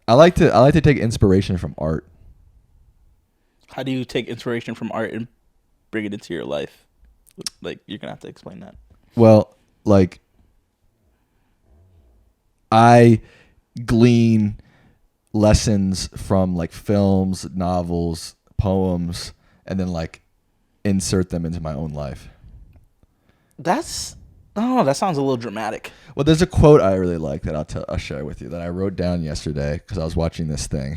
I like to take inspiration from art. How do you take inspiration from art and bring it into your life? Like, you're gonna have to explain that. Well, like, I glean lessons from like films, novels, poems, and then like insert them into my own life. That sounds a little dramatic. Well, there's a quote I really like that I'll share with you that I wrote down yesterday because I was watching this thing.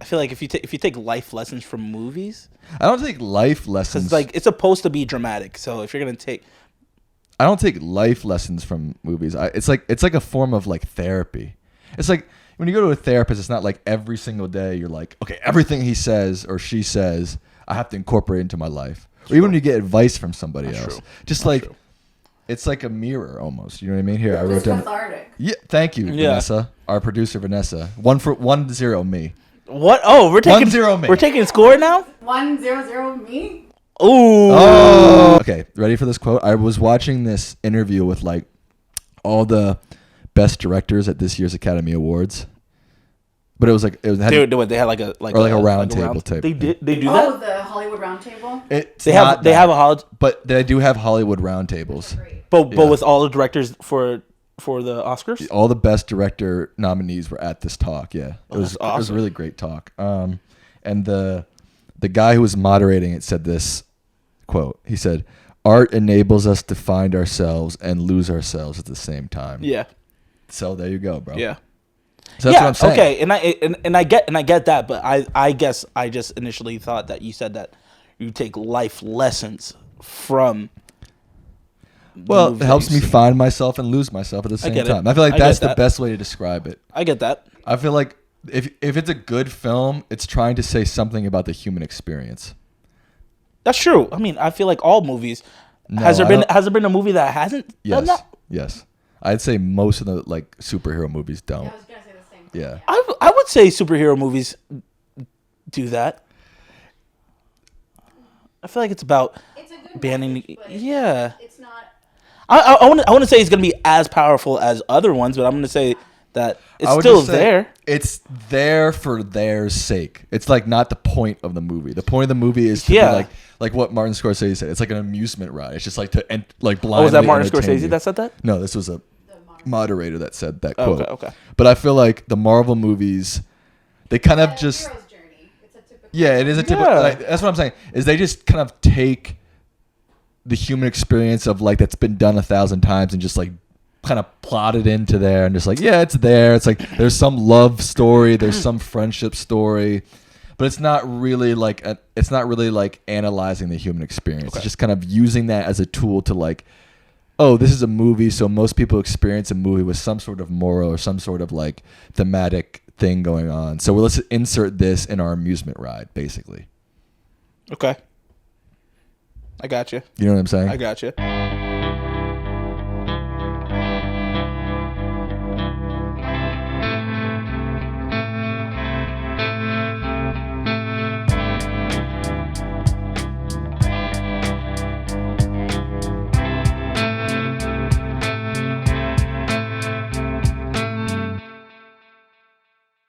I feel like if you take life lessons from movies, I don't take life lessons. because like it's supposed to be dramatic. So if you're gonna take, I don't take life lessons from movies. It's like a form of like therapy. It's like when you go to a therapist, it's not like every single day you're like, okay, everything he says or she says, I have to incorporate into my life. Or even when you get advice from somebody else, just like true. It's like a mirror almost. You know what I mean? Here, I wrote It's down. cathartic. Yeah, thank you, Vanessa, our producer, Vanessa. 1-0 me. what? Oh, we're taking 1-0 me. We're taking score now. 1-0 me. Ooh. Oh. Okay, ready for this quote? I was watching this interview with like all the best directors at this year's Academy Awards, but it had They had like a round table type. They do Oh, that. the Hollywood Roundtable. They have a holiday, but they do have Hollywood roundtables. but Yeah. with all the directors for the Oscars. All the best director nominees were at this talk. Yeah, it was awesome. It was a really great talk. And the guy who was moderating it said this quote. He said, "Art enables us to find ourselves and lose ourselves at the same time." Yeah. So there you go, bro. Yeah. So that's what I'm saying. Okay, and I get that, but I guess I just initially thought that you said that you take life lessons from. Well, it helps me find myself and lose myself at the same time. I feel like that's the best way to describe it. I get that. I feel like if it's a good film, it's trying to say something about the human experience. That's true. I mean, I feel like all movies. No, has there been a movie that hasn't done that? Yes. I'd say most of the like superhero movies don't. I was gonna say the same thing. Yeah. I would say superhero movies do that. I feel like it's about It's a good banning. message, but Yeah. It's not. I want to say it's going to be as powerful as other ones, but I'm going to say that it's still there. It's there for their sake. It's like not the point of the movie. The point of the movie is to be like what Martin Scorsese said. It's like an amusement ride. It's just like to like blindly. Oh, was that Martin entertain Scorsese you. that said that? No, this was a moderator that said that quote. Okay. But I feel like the Marvel movies, they kind of just Hero's journey. It's a typical. yeah, it is a typical. Yeah. Like, that's what I'm saying. Is they just kind of take the human experience of like that's been done 1,000 times and just like kind of plot it into there and just like yeah, it's there. It's like there's some love story, there's some friendship story, but it's not really like analyzing the human experience. Okay. It's just kind of using that as a tool to like, oh, this is a movie, so most people experience a movie with some sort of moral or some sort of like thematic thing going on. So let's insert this in our amusement ride, basically. Okay. I got you. You know what I'm saying? I got you.